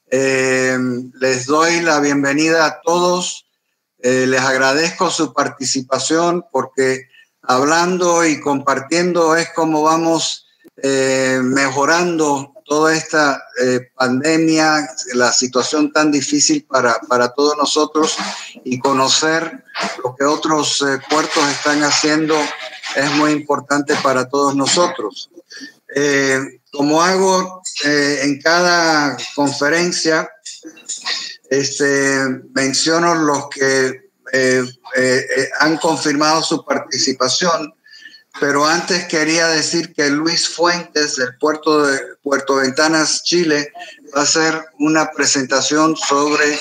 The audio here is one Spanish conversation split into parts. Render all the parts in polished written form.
Les doy la bienvenida a todos. Les agradezco su participación porque hablando y compartiendo es como vamos mejorando toda esta pandemia, la situación tan difícil para todos nosotros, y conocer lo que otros puertos están haciendo es muy importante para todos nosotros. Como hago en cada conferencia, menciono los que han confirmado su participación, pero antes quería decir que Luis Fuentes del puerto de Puerto Ventanas, Chile, va a hacer una presentación sobre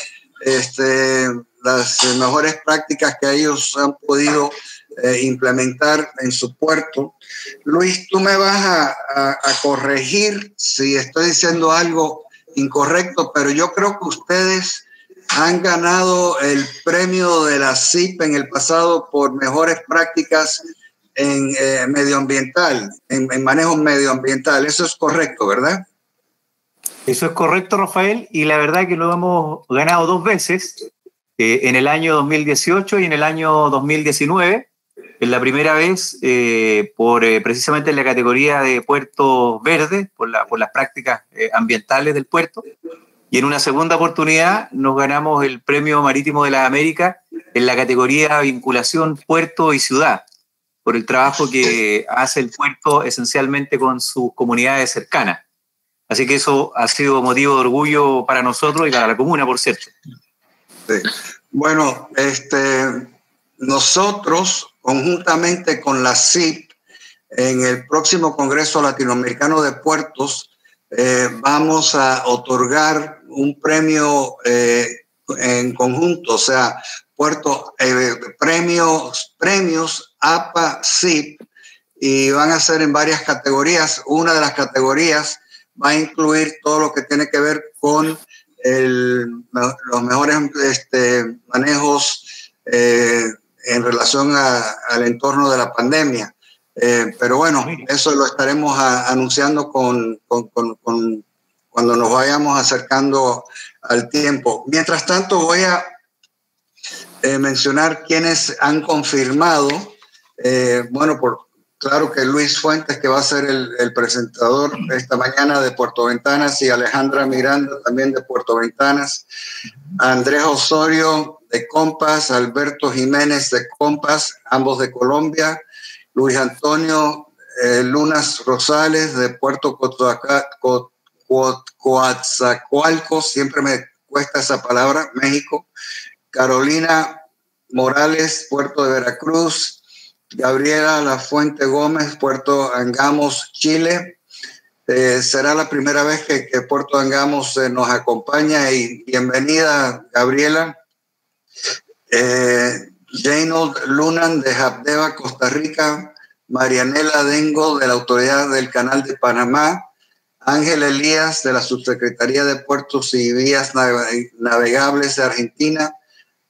las mejores prácticas que ellos han podido implementar en su puerto. Luis, tú me vas a corregir si estoy diciendo algo incorrecto, pero yo creo que ustedes han ganado el premio de la CIP en el pasado por mejores prácticas en medioambiental, en manejo medioambiental. Eso es correcto, ¿verdad? Eso es correcto, Rafael, y la verdad que lo hemos ganado 2 veces, en el año 2018 y en el año 2019. En la primera vez precisamente en la categoría de puerto verde, por las prácticas ambientales del puerto, y en una segunda oportunidad nos ganamos el Premio Marítimo de las Américas en la categoría vinculación puerto y ciudad, por el trabajo que hace el puerto esencialmente con sus comunidades cercanas. Así que eso ha sido motivo de orgullo para nosotros y para la comuna, por cierto. Sí. Bueno, nosotros, conjuntamente con la CIP, en el próximo Congreso Latinoamericano de Puertos, vamos a otorgar un premio en conjunto, o sea, premios APA-CIP, y van a ser en varias categorías. Una de las categorías va a incluir todo lo que tiene que ver con los mejores manejos en relación al entorno de la pandemia. Pero bueno, eso lo estaremos anunciando cuando nos vayamos acercando al tiempo. Mientras tanto, voy a mencionar quienes han confirmado. Claro que Luis Fuentes, que va a ser el presentador esta mañana de Puerto Ventanas, y Alejandra Miranda también de Puerto Ventanas, Andrés Osorio de Compass, Alberto Jiménez de Compass, ambos de Colombia, Luis Antonio Lunas Rosales de Puerto Coatzacoalcos, siempre me cuesta esa palabra, México, Carolina Morales, Puerto de Veracruz, Gabriela Lafuente Gómez, Puerto Angamos, Chile. Será la primera vez que Puerto Angamos nos acompaña, y bienvenida, Gabriela. Janold Lunan de Habdeba, Costa Rica, Marianela Dengo de la Autoridad del Canal de Panamá, Ángel Elías de la Subsecretaría de Puertos y Vías Navegables de Argentina,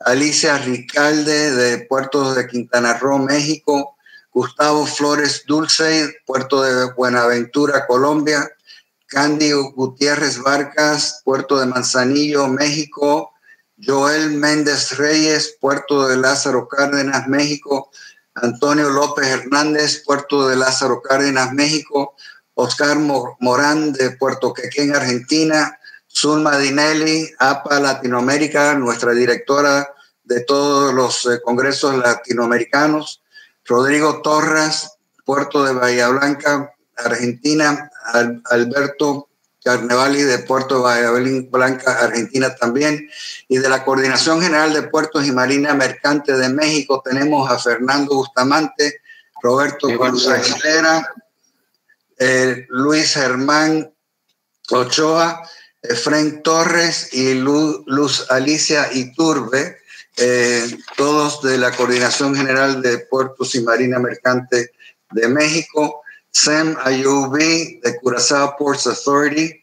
Alicia Ricalde de Puertos de Quintana Roo, México, Gustavo Flores Dulce, Puerto de Buenaventura, Colombia, Candy Gutiérrez Vargas, Puerto de Manzanillo, México, Joel Méndez Reyes, Puerto de Lázaro Cárdenas, México, Antonio López Hernández, Puerto de Lázaro Cárdenas, México, Oscar Morán de Puerto Quequén, Argentina, Zulma Dinelli, APA Latinoamérica, nuestra directora de todos los congresos latinoamericanos, Rodrigo Torres, Puerto de Bahía Blanca, Argentina, Alberto Carnevali de Puerto de Bahía Blanca, Argentina también, y de la Coordinación General de Puertos y Marina Mercante de México tenemos a Fernando Bustamante, Roberto Cruz Aguilera, Luis Germán Ochoa, Efraín Torres y Luz Alicia Iturbe, todos de la Coordinación General de Puertos y Marina Mercante de México, Sam Ayubi de Curazao Ports Authority,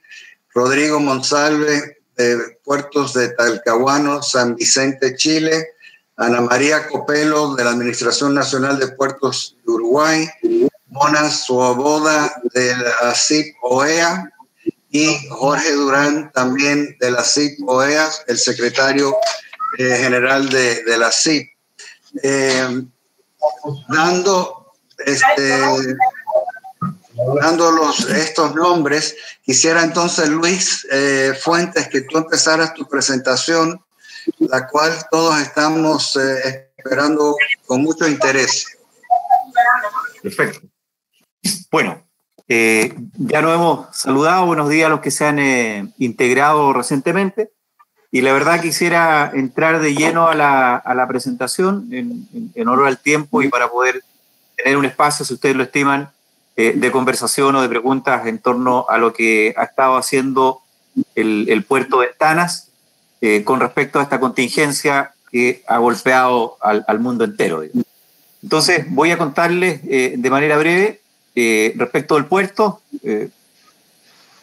Rodrigo Monsalve de Puertos de Talcahuano, San Vicente, Chile, Ana María Copelo de la Administración Nacional de Puertos de Uruguay, Mona Suaboda de la CIP OEA, y Jorge Durán, también de la CIP OEAS, el secretario general de la CIP. Dando estos nombres, quisiera entonces, Luis Fuentes, que tú empezaras tu presentación, la cual todos estamos esperando con mucho interés. Perfecto. Bueno, ya nos hemos saludado. Buenos días a los que se han integrado recientemente. Y la verdad quisiera entrar de lleno a la presentación en honor al tiempo y para poder tener un espacio, si ustedes lo estiman, de conversación o de preguntas en torno a lo que ha estado haciendo el puerto de Ventanas con respecto a esta contingencia que ha golpeado al mundo entero. Entonces, voy a contarles de manera breve respecto del puerto,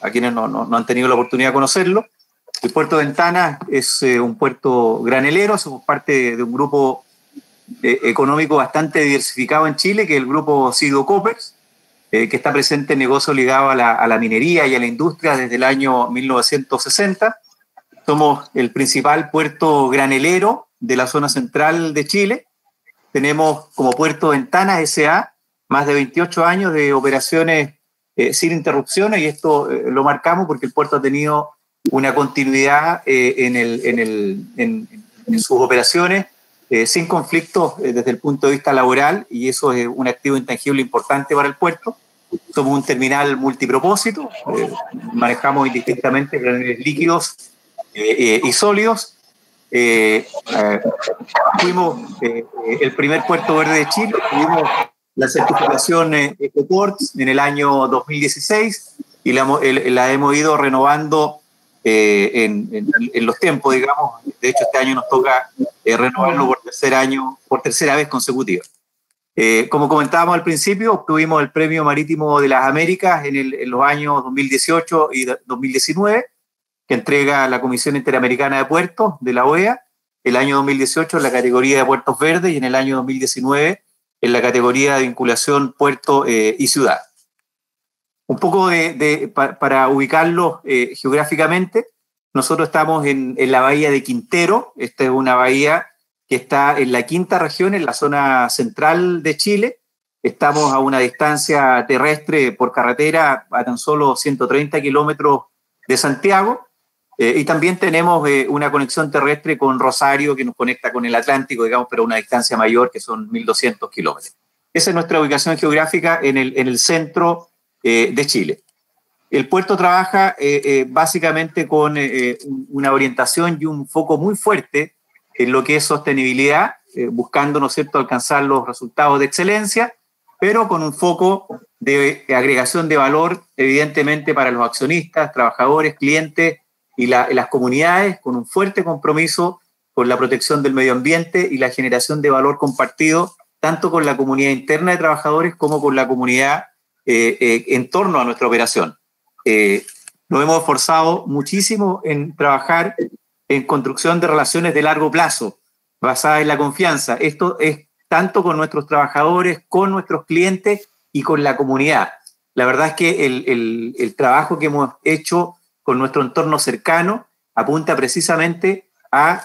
a quienes no han tenido la oportunidad de conocerlo. El puerto de Ventanas es un puerto granelero, somos parte de un grupo económico bastante diversificado en Chile, que es el grupo Sido Coppers, que está presente en negocios ligados a la minería y a la industria desde el año 1960. Somos el principal puerto granelero de la zona central de Chile. Tenemos como puerto Ventanas S.A. más de 28 años de operaciones sin interrupciones, y esto lo marcamos porque el puerto ha tenido una continuidad en sus operaciones sin conflictos desde el punto de vista laboral, y eso es un activo intangible importante para el puerto. Somos un terminal multipropósito, manejamos indistintamente graneles líquidos y sólidos. Fuimos el primer puerto verde de Chile, tuvimos la certificación Ecoports en el año 2016 y la hemos ido renovando en los tiempos, digamos. De hecho, este año nos toca renovarlo por tercera vez consecutiva. Como comentábamos al principio, obtuvimos el Premio Marítimo de las Américas en los años 2018 y 2019, que entrega la Comisión Interamericana de Puertos de la OEA, el año 2018 en la categoría de puertos verdes y en el año 2019 en la categoría de vinculación puerto y ciudad. Un poco para ubicarlo geográficamente, nosotros estamos en la bahía de Quintero. Esta es una bahía que está en la quinta región, en la zona central de Chile. Estamos a una distancia terrestre por carretera a tan solo 130 kilómetros de Santiago. Y también tenemos una conexión terrestre con Rosario, que nos conecta con el Atlántico, digamos, pero a una distancia mayor, que son 1.200 kilómetros. Esa es nuestra ubicación geográfica en el centro de Chile. El puerto trabaja básicamente con una orientación y un foco muy fuerte en lo que es sostenibilidad, buscando, ¿no es cierto?, alcanzar los resultados de excelencia, pero con un foco de agregación de valor, evidentemente, para los accionistas, trabajadores, clientes y las comunidades, con un fuerte compromiso con la protección del medio ambiente y la generación de valor compartido, tanto con la comunidad interna de trabajadores como con la comunidad en torno a nuestra operación. Nos hemos esforzado muchísimo en trabajar en construcción de relaciones de largo plazo, basadas en la confianza. Esto es tanto con nuestros trabajadores, con nuestros clientes y con la comunidad. La verdad es que el trabajo que hemos hecho con nuestro entorno cercano apunta precisamente a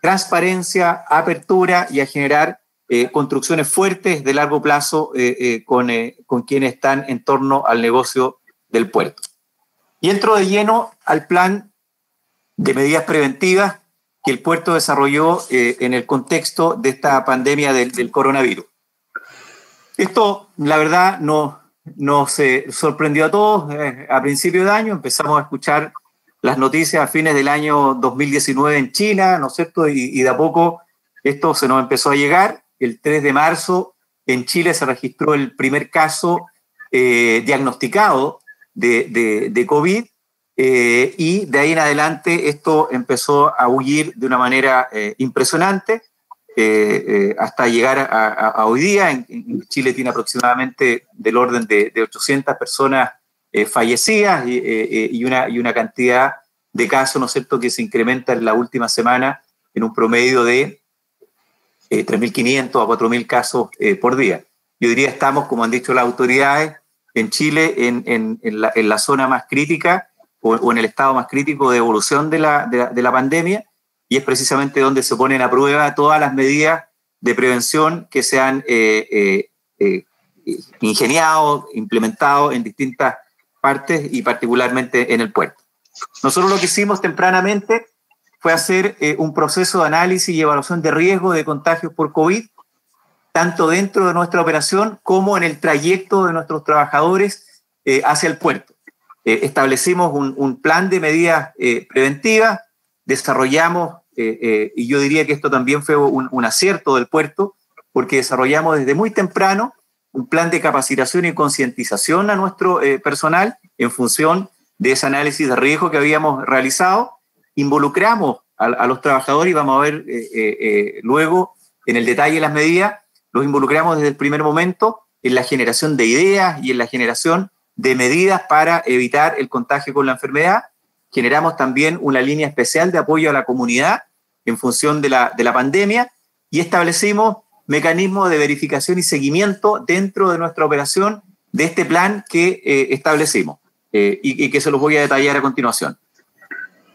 transparencia, apertura y a generar construcciones fuertes de largo plazo con quienes están en torno al negocio del puerto. Y entro de lleno al plan de medidas preventivas que el puerto desarrolló en el contexto de esta pandemia del coronavirus. Esto, la verdad, nos sorprendió a todos. A principio de año empezamos a escuchar las noticias a fines del año 2019 en China, ¿no es cierto? Y de a poco esto se nos empezó a llegar. El 3 de marzo en Chile se registró el primer caso diagnosticado de COVID, y de ahí en adelante esto empezó a huir de una manera impresionante hasta llegar a hoy día. En Chile tiene aproximadamente del orden de 800 personas fallecidas y una cantidad de casos, ¿no es cierto?, que se incrementa en la última semana en un promedio de 3.500 a 4.000 casos por día. Yo diría estamos, como han dicho las autoridades, en Chile en la zona más crítica o en el estado más crítico de evolución de la pandemia, y es precisamente donde se ponen a prueba todas las medidas de prevención que se han ingeniado, implementado en distintas partes y particularmente en el puerto. Nosotros lo que hicimos tempranamente fue hacer un proceso de análisis y evaluación de riesgo de contagios por COVID, tanto dentro de nuestra operación como en el trayecto de nuestros trabajadores hacia el puerto. Establecimos un plan de medidas preventivas, desarrollamos, y yo diría que esto también fue un acierto del puerto, porque desarrollamos desde muy temprano un plan de capacitación y concientización a nuestro personal en función de ese análisis de riesgo que habíamos realizado. Involucramos a los trabajadores, y vamos a ver luego en el detalle las medidas, los involucramos desde el primer momento en la generación de ideas y en la generación de medidas para evitar el contagio con la enfermedad. Generamos también una línea especial de apoyo a la comunidad en función de la pandemia, y establecimos mecanismos de verificación y seguimiento dentro de nuestra operación de este plan que establecimos y que se los voy a detallar a continuación.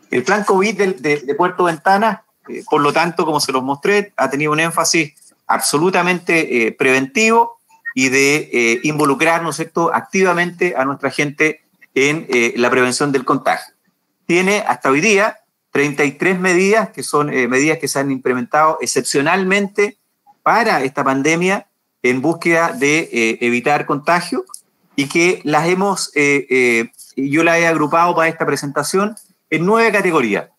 El plan COVID de Puerto Ventana, por lo tanto, como se los mostré, ha tenido un énfasis absolutamente preventivo y de involucrar, ¿no es cierto?, activamente a nuestra gente en la prevención del contagio. Tiene hasta hoy día 33 medidas, que son medidas que se han implementado excepcionalmente para esta pandemia en búsqueda de evitar contagio, y que las hemos, yo las he agrupado para esta presentación en 9 categorías.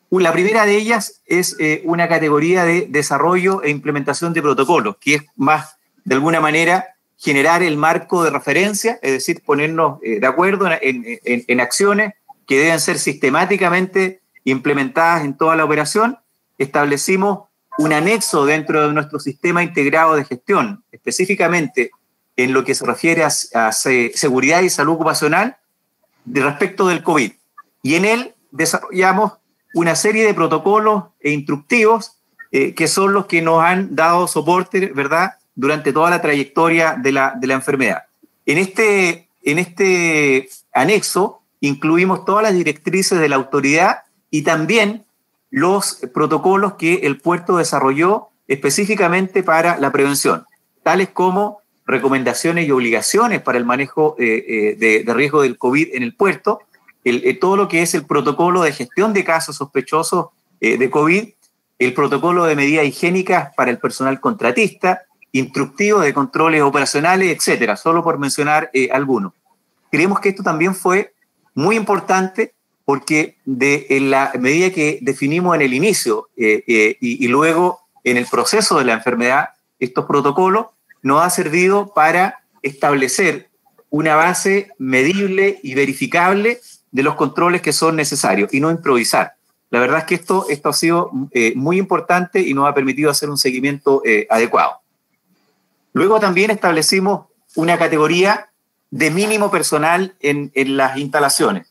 La primera de ellas es una categoría de desarrollo e implementación de protocolos, que es más, de alguna manera, generar el marco de referencia, es decir, ponernos de acuerdo en acciones que deben ser sistemáticamente implementadas en toda la operación. Establecimos un anexo dentro de nuestro sistema integrado de gestión, específicamente en lo que se refiere a seguridad y salud ocupacional respecto del COVID. Y en él desarrollamos una serie de protocolos e instructivos que son los que nos han dado soporte, ¿verdad?, durante toda la trayectoria de la enfermedad. En este anexo incluimos todas las directrices de la autoridad y también los protocolos que el puerto desarrolló específicamente para la prevención, tales como recomendaciones y obligaciones para el manejo de riesgo del COVID en el puerto, todo lo que es el protocolo de gestión de casos sospechosos de COVID, el protocolo de medidas higiénicas para el personal contratista, instructivo de controles operacionales, etcétera, solo por mencionar algunos. Creemos que esto también fue muy importante porque en la medida que definimos en el inicio y luego en el proceso de la enfermedad, estos protocolos nos ha servido para establecer una base medible y verificable de los controles que son necesarios y no improvisar. La verdad es que esto ha sido muy importante y nos ha permitido hacer un seguimiento adecuado. Luego también establecimos una categoría de mínimo personal en las instalaciones.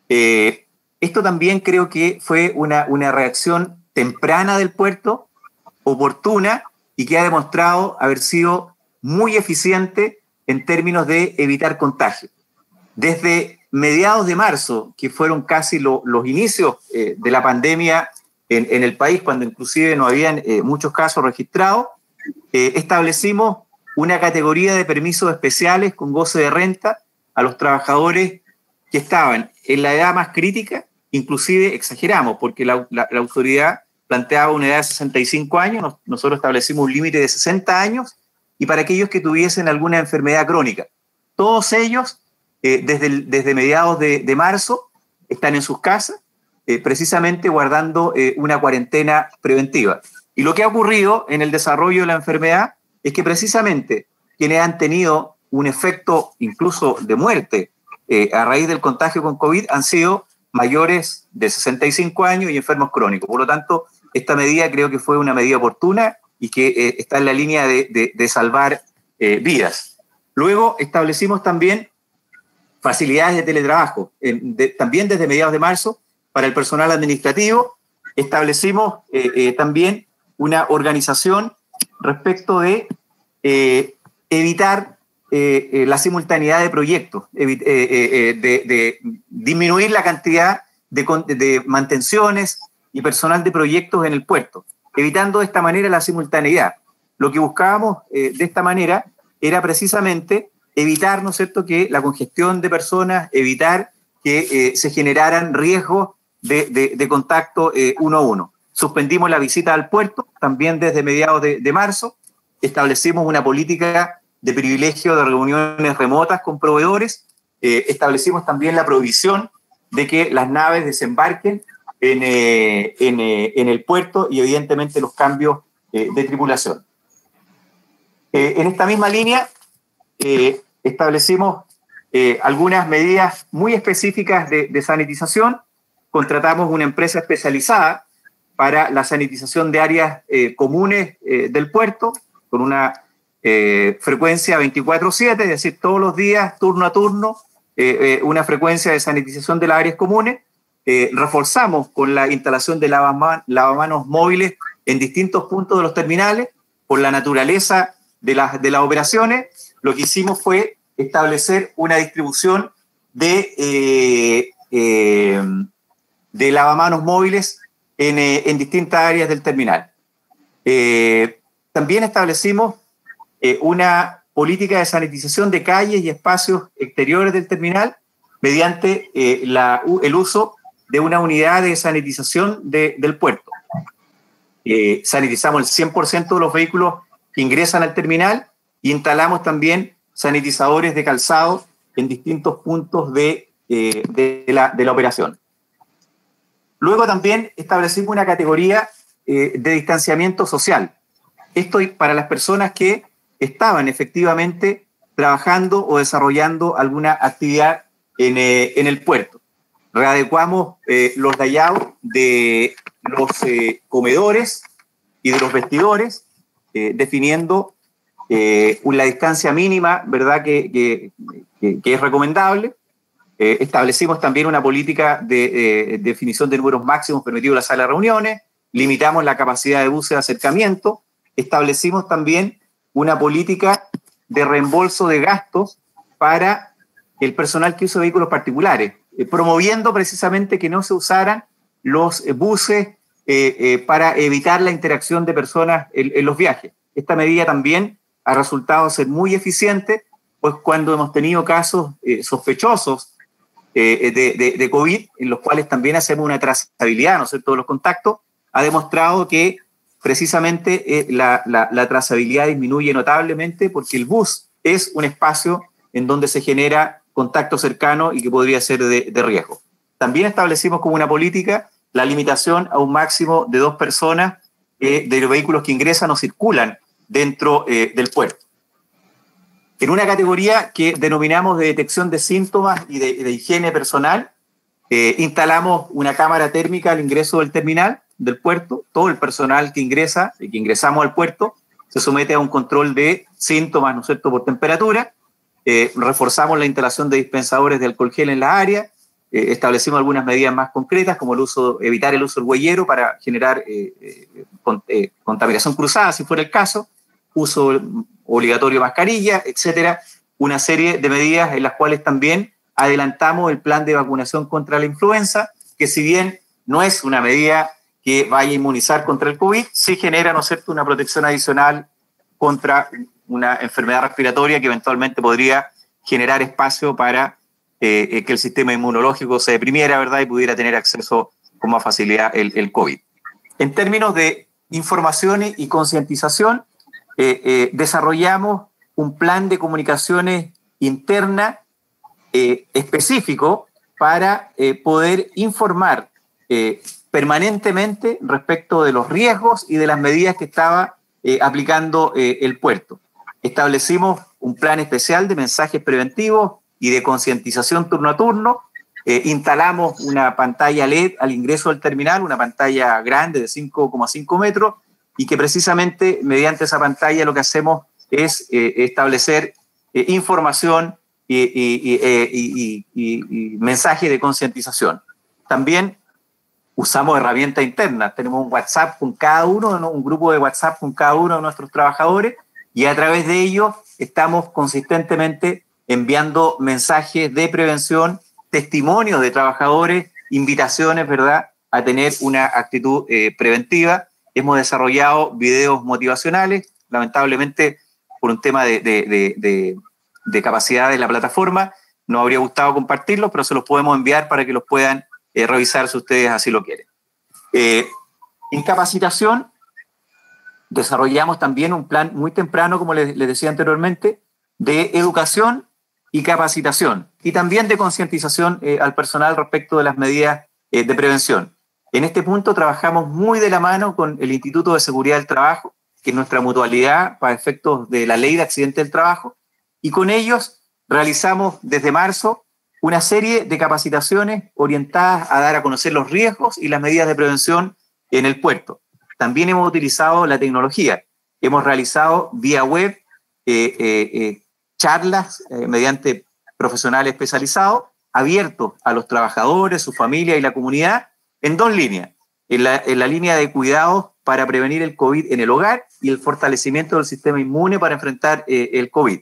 Esto también creo que fue una reacción temprana del puerto, oportuna, y que ha demostrado haber sido muy eficiente en términos de evitar contagio. Desde mediados de marzo, que fueron casi los inicios de la pandemia en el país, cuando inclusive no habían muchos casos registrados, establecimos una categoría de permisos especiales con goce de renta a los trabajadores que estaban en la edad más crítica. Inclusive exageramos, porque la autoridad planteaba una edad de 65 años, nosotros establecimos un límite de 60 años, y para aquellos que tuviesen alguna enfermedad crónica. Todos ellos, desde mediados de marzo, están en sus casas, precisamente guardando una cuarentena preventiva. Y lo que ha ocurrido en el desarrollo de la enfermedad es que precisamente quienes han tenido un efecto incluso de muerte a raíz del contagio con COVID han sido mayores de 65 años y enfermos crónicos. Por lo tanto, esta medida creo que fue una medida oportuna y que está en la línea de salvar vidas. Luego establecimos también facilidades de teletrabajo, también desde mediados de marzo, para el personal administrativo. Establecimos también una organización respecto de evitar la simultaneidad de proyectos, de disminuir la cantidad de mantenciones y personal de proyectos en el puerto, evitando de esta manera la simultaneidad. Lo que buscábamos de esta manera era precisamente evitar, ¿no es cierto?, que la congestión de personas, evitar que se generaran riesgos de contacto uno a uno. Suspendimos la visita al puerto también desde mediados de marzo, establecimos una política de privilegio de reuniones remotas con proveedores, establecimos también la prohibición de que las naves desembarquen en el puerto y evidentemente los cambios de tripulación. En esta misma línea establecimos algunas medidas muy específicas de sanitización. Contratamos una empresa especializada para la sanitización de áreas comunes del puerto con una frecuencia 24/7, es decir, todos los días, turno a turno, una frecuencia de sanitización de las áreas comunes. Reforzamos con la instalación de lavamanos móviles en distintos puntos de los terminales. Por la naturaleza de las operaciones, lo que hicimos fue establecer una distribución de lavamanos móviles en distintas áreas del terminal. También establecimos una política de sanitización de calles y espacios exteriores del terminal mediante el uso de una unidad de sanitización del puerto. Sanitizamos el 100% de los vehículos que ingresan al terminal y instalamos también sanitizadores de calzado en distintos puntos de la operación. Luego también establecimos una categoría de distanciamiento social. Esto para las personas que estaban efectivamente trabajando o desarrollando alguna actividad en el puerto. Readecuamos los layouts de los comedores y de los vestidores, definiendo la distancia mínima, ¿verdad?, que es recomendable. Establecimos también una política de definición de números máximos permitidos en la sala de reuniones, limitamos la capacidad de buses de acercamiento, establecimos también una política de reembolso de gastos para el personal que usa vehículos particulares, promoviendo precisamente que no se usaran los buses para evitar la interacción de personas en los viajes. Esta medida también ha resultado ser muy eficiente, pues cuando hemos tenido casos sospechosos de COVID, en los cuales también hacemos una trazabilidad, ¿no es cierto?, de los contactos, ha demostrado que precisamente la trazabilidad disminuye notablemente porque el bus es un espacio en donde se genera contacto cercano y que podría ser de riesgo. También establecimos como una política la limitación a un máximo de 2 personas de los vehículos que ingresan o circulan dentro del puerto. En una categoría que denominamos de detección de síntomas y de higiene personal, instalamos una cámara térmica al ingreso del terminal del puerto. Todo el personal que ingresa y que ingresamos al puerto se somete a un control de síntomas, ¿no es cierto?, por temperatura. Reforzamos la instalación de dispensadores de alcohol gel en la área. Establecimos algunas medidas más concretas, como evitar el uso del huellero para generar contaminación cruzada, si fuera el caso, uso obligatorio de mascarilla, etcétera. Una serie de medidas en las cuales también adelantamos el plan de vacunación contra la influenza, que si bien no es una medida que vaya a inmunizar contra el COVID, sí genera, ¿no es cierto?, una protección adicional contra una enfermedad respiratoria que eventualmente podría generar espacio para que el sistema inmunológico se deprimiera, ¿verdad?, y pudiera tener acceso con más facilidad el COVID. En términos de información y concientización, desarrollamos un plan de comunicaciones interna específico para poder informar permanentemente respecto de los riesgos y de las medidas que estaba aplicando el puerto. Establecimos un plan especial de mensajes preventivos y de concientización turno a turno. Instalamos una pantalla LED al ingreso del terminal, una pantalla grande de 5,5 metros, y que precisamente mediante esa pantalla lo que hacemos es establecer información y mensajes de concientización. También usamos herramientas internas. Tenemos un WhatsApp con cada uno, ¿no?, un grupo de WhatsApp con cada uno de nuestros trabajadores, y a través de ellos estamos consistentemente enviando mensajes de prevención, testimonios de trabajadores, invitaciones, ¿verdad?, a tener una actitud preventiva. Hemos desarrollado videos motivacionales, lamentablemente por un tema de capacidad de la plataforma, nos habría gustado compartirlos, pero se los podemos enviar para que los puedan revisar si ustedes así lo quieren. En capacitación, desarrollamos también un plan muy temprano, como les decía anteriormente, de educación y capacitación, y también de concientización al personal respecto de las medidas de prevención. En este punto trabajamos muy de la mano con el Instituto de Seguridad del Trabajo, que es nuestra mutualidad para efectos de la Ley de Accidentes del Trabajo, y con ellos realizamos desde marzo una serie de capacitaciones orientadas a dar a conocer los riesgos y las medidas de prevención en el puerto. También hemos utilizado la tecnología. Hemos realizado vía web charlas mediante profesionales especializados, abiertos a los trabajadores, su familia y la comunidad, en dos líneas. En la línea de cuidados para prevenir el COVID en el hogar y el fortalecimiento del sistema inmune para enfrentar el COVID.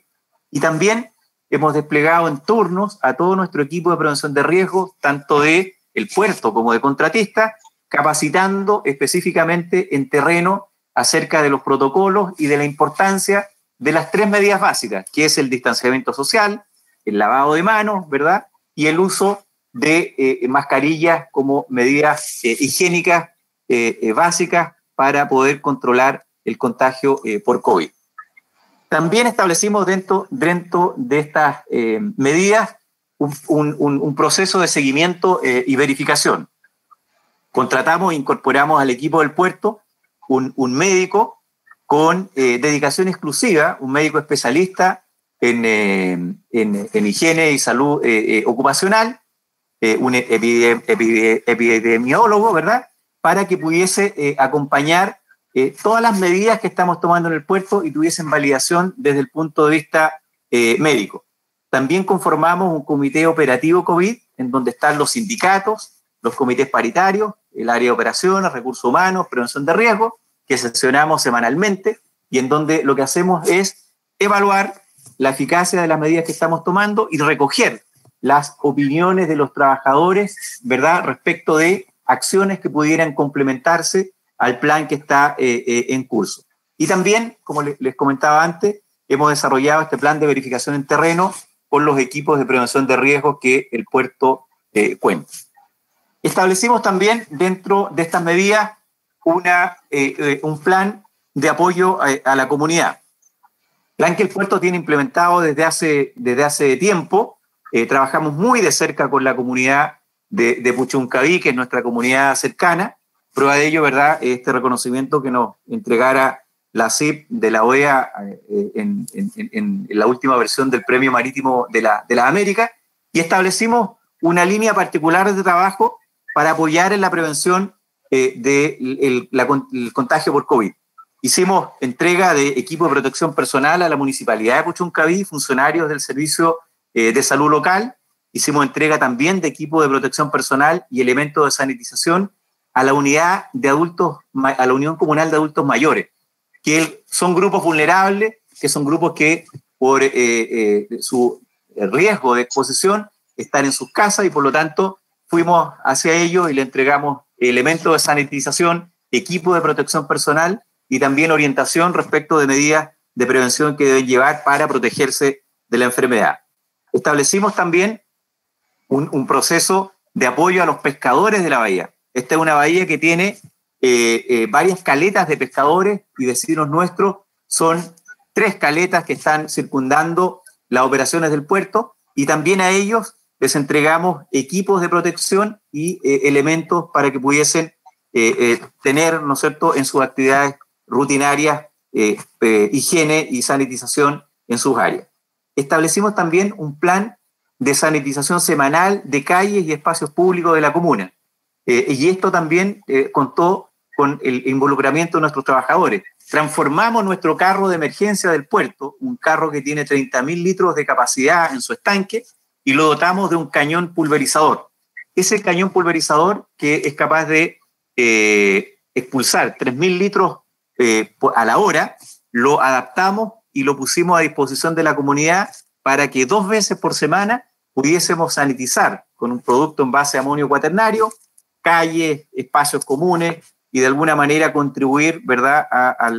Y también hemos desplegado en turnos a todo nuestro equipo de prevención de riesgos, tanto del puerto como de contratistas, capacitando específicamente en terreno acerca de los protocolos y de la importancia de las tres medidas básicas, que es el distanciamiento social, el lavado de manos, ¿verdad?, y el uso de mascarillas como medidas higiénicas básicas para poder controlar el contagio por COVID. También establecimos dentro de estas medidas un proceso de seguimiento y verificación. Contratamos e incorporamos al equipo del puerto un médico con dedicación exclusiva, un médico especialista en higiene y salud ocupacional, un epidemiólogo, ¿verdad?, para que pudiese acompañar todas las medidas que estamos tomando en el puerto y tuviesen validación desde el punto de vista médico. También conformamos un comité operativo COVID, en donde están los sindicatos, los comités paritarios, el área de operaciones, recursos humanos, prevención de riesgos, que sesionamos semanalmente y en donde lo que hacemos es evaluar la eficacia de las medidas que estamos tomando y recoger las opiniones de los trabajadores, ¿verdad?, respecto de acciones que pudieran complementarse al plan que está en curso. Y también, como les comentaba antes, hemos desarrollado este plan de verificación en terreno con los equipos de prevención de riesgos que el puerto cuenta. Establecimos también dentro de estas medidas un plan de apoyo a la comunidad. Plan que el puerto tiene implementado desde hace tiempo. Trabajamos muy de cerca con la comunidad de Puchuncaví, que es nuestra comunidad cercana. Prueba de ello, ¿verdad?, este reconocimiento que nos entregara la CIP de la OEA en la última versión del Premio Marítimo de la América, y establecimos una línea particular de trabajo para apoyar en la prevención del contagio por COVID. Hicimos entrega de equipo de protección personal a la Municipalidad de Puchuncaví, funcionarios del Servicio de Salud Local. Hicimos entrega también de equipo de protección personal y elementos de sanitización a la unidad de adultos, a la Unión Comunal de Adultos Mayores, que son grupos vulnerables, que son grupos que por su riesgo de exposición están en sus casas y por lo tanto fuimos hacia ellos y le entregamos elementos de sanitización, equipo de protección personal y también orientación respecto de medidas de prevención que deben llevar para protegerse de la enfermedad. Establecimos también un proceso de apoyo a los pescadores de la bahía. Esta es una bahía que tiene varias caletas de pescadores y vecinos nuestros. Son 3 caletas que están circundando las operaciones del puerto y también a ellos les entregamos equipos de protección y elementos para que pudiesen tener, ¿no es cierto?, en sus actividades rutinarias higiene y sanitización en sus áreas. Establecimos también un plan de sanitización semanal de calles y espacios públicos de la comuna. Y esto también contó con el involucramiento de nuestros trabajadores. Transformamos nuestro carro de emergencia del puerto, un carro que tiene 30.000 litros de capacidad en su estanque, y lo dotamos de un cañón pulverizador. Ese cañón pulverizador que es capaz de expulsar 3.000 litros a la hora, lo adaptamos y lo pusimos a disposición de la comunidad para que 2 veces por semana pudiésemos sanitizar con un producto en base a amonio cuaternario, calles, espacios comunes y de alguna manera contribuir, ¿verdad?, a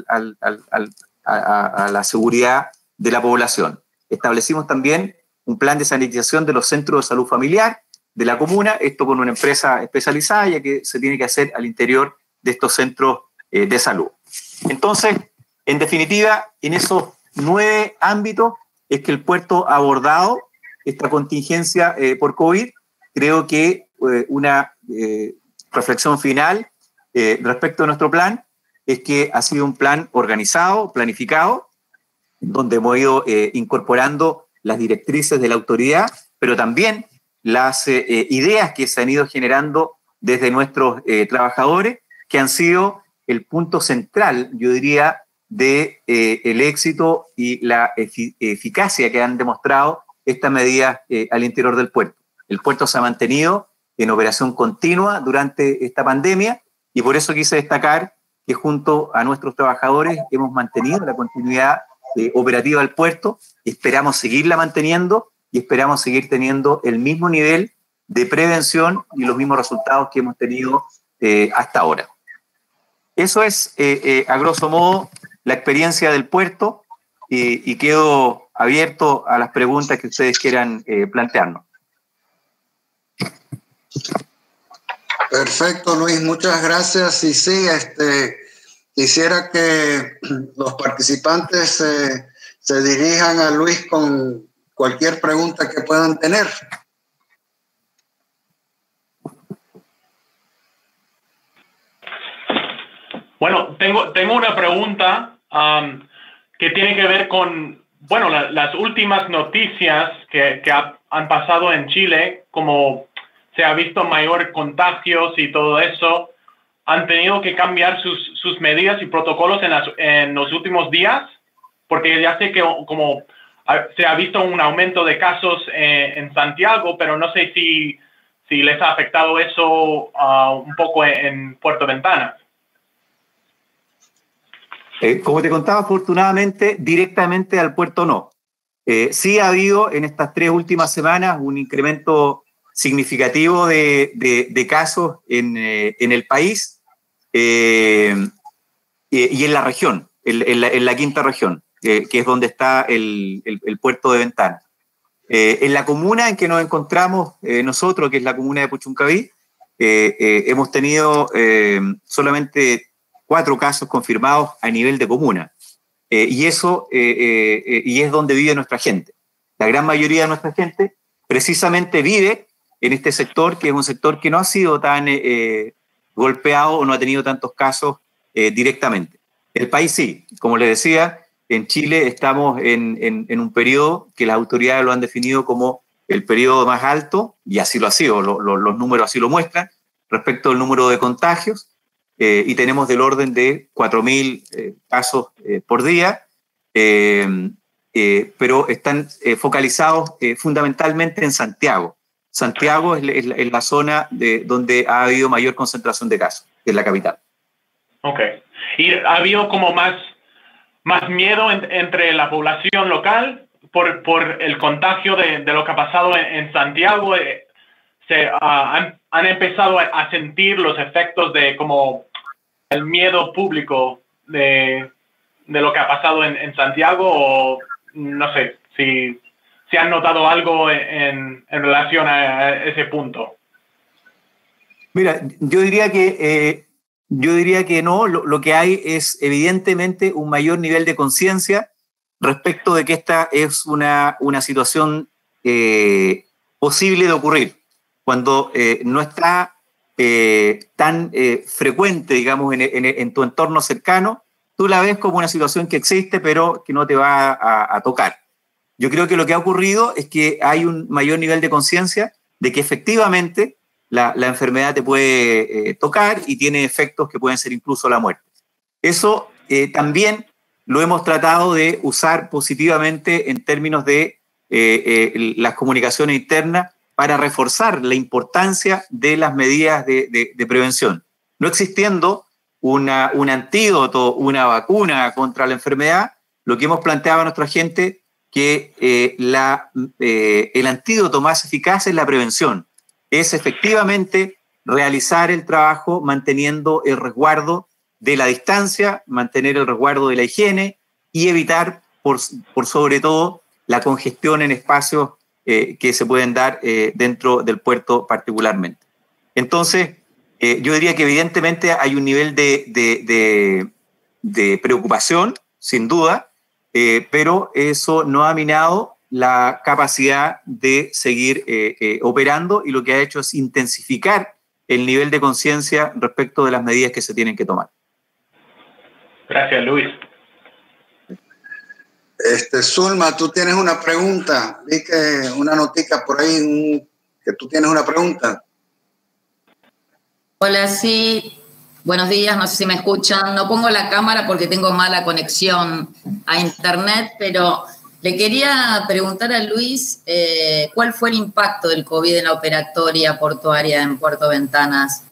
la seguridad de la población. Establecimos también un plan de sanitización de los centros de salud familiar de la comuna, esto con una empresa especializada, ya que se tiene que hacer al interior de estos centros de salud. Entonces, en definitiva, en esos 9 ámbitos es que el puerto ha abordado esta contingencia por COVID. Creo que una reflexión final respecto a nuestro plan es que ha sido un plan organizado, planificado, donde hemos ido incorporando las directrices de la autoridad, pero también las ideas que se han ido generando desde nuestros trabajadores, que han sido el punto central, yo diría, de el éxito y la eficacia que han demostrado estas medidas al interior del puerto. El puerto se ha mantenido en operación continua durante esta pandemia y por eso quise destacar que junto a nuestros trabajadores hemos mantenido la continuidad operativa del puerto, esperamos seguirla manteniendo y esperamos seguir teniendo el mismo nivel de prevención y los mismos resultados que hemos tenido hasta ahora. Eso es, a grosso modo, la experiencia del puerto y quedo abierto a las preguntas que ustedes quieran plantearnos. Perfecto, Luis, muchas gracias. Y sí, quisiera que los participantes se dirijan a Luis con cualquier pregunta que puedan tener. Bueno, tengo una pregunta que tiene que ver con, bueno, las últimas noticias que han pasado en Chile, como se ha visto mayor contagios y todo eso. ¿Han tenido que cambiar sus medidas y protocolos en los últimos días? Porque ya sé que como se ha visto un aumento de casos en Santiago, pero no sé si les ha afectado eso un poco en Puerto Ventana. Como te contaba, afortunadamente, directamente al puerto no. Sí ha habido en estas 3 últimas semanas un incremento significativo de casos en el país y en la región, en la quinta región, que es donde está el puerto de Ventana. En la comuna en que nos encontramos nosotros, que es la comuna de Puchuncaví, hemos tenido solamente 4 casos confirmados a nivel de comuna. Y eso y es donde vive nuestra gente. La gran mayoría de nuestra gente precisamente vive en este sector, que es un sector que no ha sido tan golpeado o no ha tenido tantos casos directamente. El país sí, como les decía, en Chile estamos en un periodo que las autoridades lo han definido como el periodo más alto, y así lo ha sido, los números así lo muestran, respecto al número de contagios, y tenemos del orden de 4.000 casos por día, pero están focalizados fundamentalmente en Santiago. Santiago es la zona donde ha habido mayor concentración de casos, que es la capital. Ok. ¿Y ha habido como más miedo entre la población local por el contagio de lo que ha pasado en Santiago? ¿Han empezado a sentir los efectos de como el miedo público de lo que ha pasado en Santiago? O no sé si han notado algo en relación a ese punto. Mira, yo diría que no. Lo que hay es evidentemente un mayor nivel de conciencia respecto de que esta es una situación posible de ocurrir. Cuando no está tan frecuente, digamos, en tu entorno cercano, tú la ves como una situación que existe, pero que no te va a tocar. Yo creo que lo que ha ocurrido es que hay un mayor nivel de conciencia de que efectivamente la enfermedad te puede tocar y tiene efectos que pueden ser incluso la muerte. Eso también lo hemos tratado de usar positivamente en términos de las comunicaciones internas para reforzar la importancia de las medidas de prevención. No existiendo un antídoto, una vacuna contra la enfermedad, lo que hemos planteado a nuestra gente, que el antídoto más eficaz es la prevención, es efectivamente realizar el trabajo manteniendo el resguardo de la distancia, mantener el resguardo de la higiene y evitar, por sobre todo, la congestión en espacios que se pueden dar dentro del puerto particularmente. Entonces, yo diría que evidentemente hay un nivel de preocupación, sin duda, pero eso no ha minado la capacidad de seguir operando, y lo que ha hecho es intensificar el nivel de conciencia respecto de las medidas que se tienen que tomar. Gracias, Luis. Zulma, tú tienes una pregunta. Vi que una notica por ahí que tú tienes una pregunta. Hola, sí. Buenos días, no sé si me escuchan. No pongo la cámara porque tengo mala conexión a internet, pero le quería preguntar a Luis cuál fue el impacto del COVID en la operatoria portuaria en Puerto Ventanas.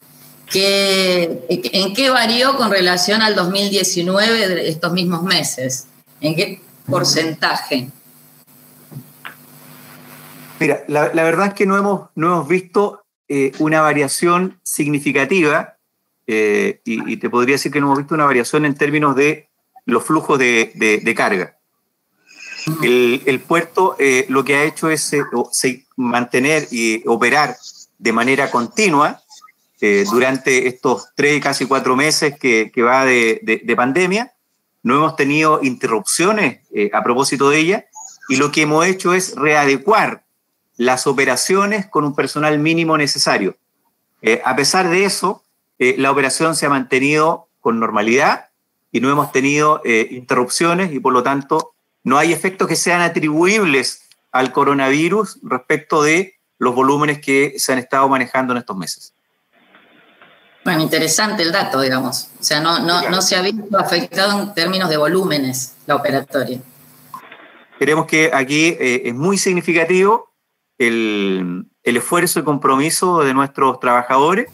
¿En qué varió con relación al 2019 de estos mismos meses? ¿En qué porcentaje? Mira, la verdad es que no hemos visto una variación significativa, y te podría decir que no hemos visto una variación en términos de los flujos de carga. El puerto lo que ha hecho es mantener y operar de manera continua durante estos 3, casi 4 meses que va de pandemia. No hemos tenido interrupciones a propósito de ella, y lo que hemos hecho es readecuar las operaciones con un personal mínimo necesario. A pesar de eso, la operación se ha mantenido con normalidad y no hemos tenido interrupciones, y por lo tanto no hay efectos que sean atribuibles al coronavirus respecto de los volúmenes que se han estado manejando en estos meses. Bueno, interesante el dato, digamos. O sea, no se ha visto afectado en términos de volúmenes la operatoria. Creemos que aquí es muy significativo el esfuerzo y compromiso de nuestros trabajadores,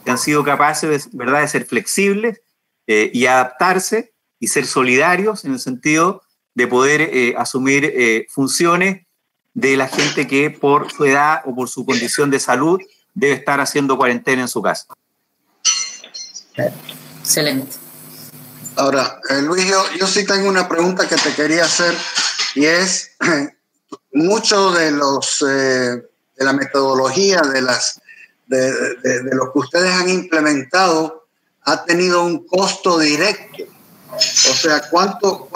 que han sido capaces, ¿verdad?, de ser flexibles y adaptarse y ser solidarios en el sentido de poder asumir funciones de la gente que por su edad o por su condición de salud debe estar haciendo cuarentena en su casa. Excelente. Ahora, Luis, yo sí tengo una pregunta que te quería hacer, y es mucho de la metodología de lo que ustedes han implementado ha tenido un costo directo. O sea, ¿cuánto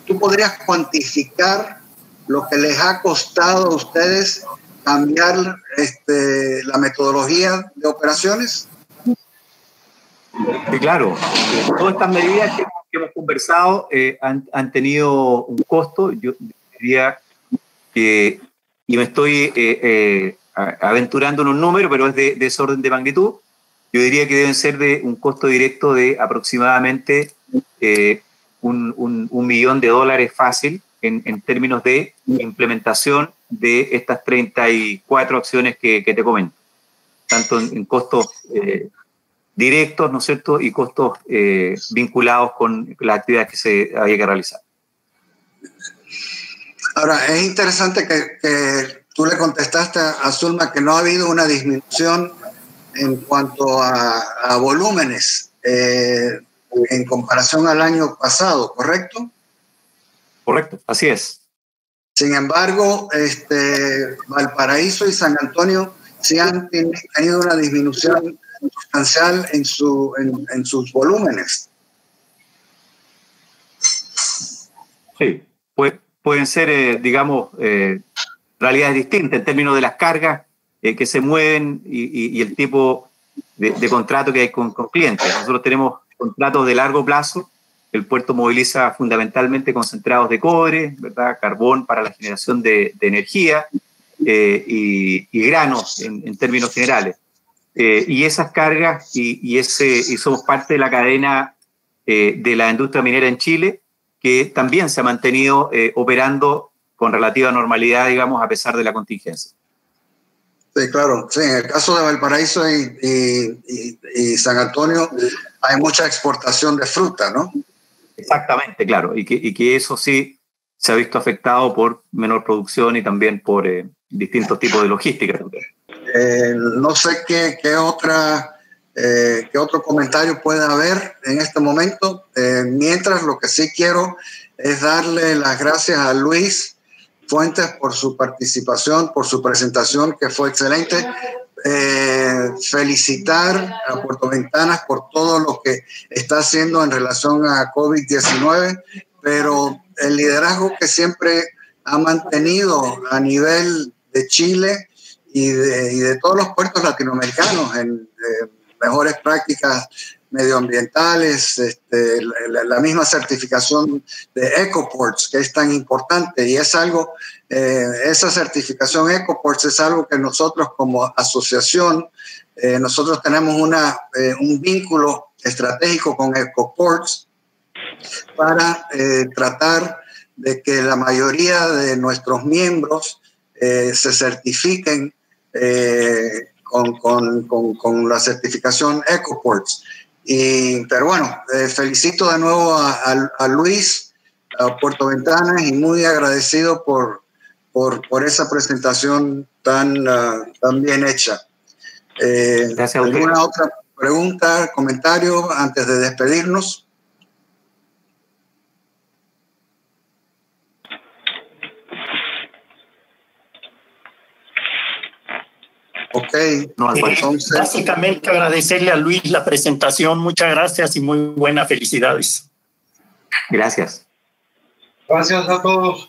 tú podrías cuantificar lo que les ha costado a ustedes cambiar la metodología de operaciones? Sí, claro. Todas estas medidas que hemos conversado han tenido un costo. Yo diría que, y me estoy aventurando en un número, pero es de ese orden de magnitud, yo diría que deben ser de un costo directo de aproximadamente $1 millón fácil en términos de implementación de estas 34 acciones que te comento, tanto en costos directos, ¿no es cierto?, y costos vinculados con las actividades que se había que realizar. Ahora, es interesante que tú le contestaste a Zulma que no ha habido una disminución en cuanto a volúmenes en comparación al año pasado, ¿correcto? Correcto, así es. Sin embargo, Valparaíso y San Antonio sí han tenido una disminución sustancial en sus volúmenes. Sí, pueden ser, digamos, realidades distintas en términos de las cargas que se mueven y el tipo de contrato que hay con clientes. Nosotros tenemos contratos de largo plazo. El puerto moviliza fundamentalmente concentrados de cobre, ¿verdad?, carbón para la generación de energía y granos en términos generales. Y esas cargas y somos parte de la cadena de la industria minera en Chile, que también se ha mantenido operando con relativa normalidad, digamos, a pesar de la contingencia. Sí, claro. Sí, en el caso de Valparaíso y San Antonio hay mucha exportación de fruta, ¿no? Exactamente, claro, y que eso sí se ha visto afectado por menor producción y también por distintos tipos de logística. No sé qué otro comentario puede haber en este momento. Mientras, lo que sí quiero es darle las gracias a Luis Fuentes por su participación, por su presentación, que fue excelente. Felicitar a Puerto Ventanas por todo lo que está haciendo en relación a COVID-19, pero el liderazgo que siempre ha mantenido a nivel de Chile y de todos los puertos latinoamericanos en mejores prácticas medioambientales, la misma certificación de Ecoports, que es tan importante, y es algo, esa certificación Ecoports es algo que nosotros como asociación, nosotros tenemos un vínculo estratégico con Ecoports para tratar de que la mayoría de nuestros miembros se certifiquen con la certificación Ecoports. Pero bueno, felicito de nuevo a Luis, a Puerto Ventanas, y muy agradecido por esa presentación tan bien hecha. Gracias a ¿Alguna otra pregunta, comentario antes de despedirnos? Ok, entonces, básicamente agradecerle a Luis la presentación. Muchas gracias y muy buenas felicidades. Gracias. Gracias a todos.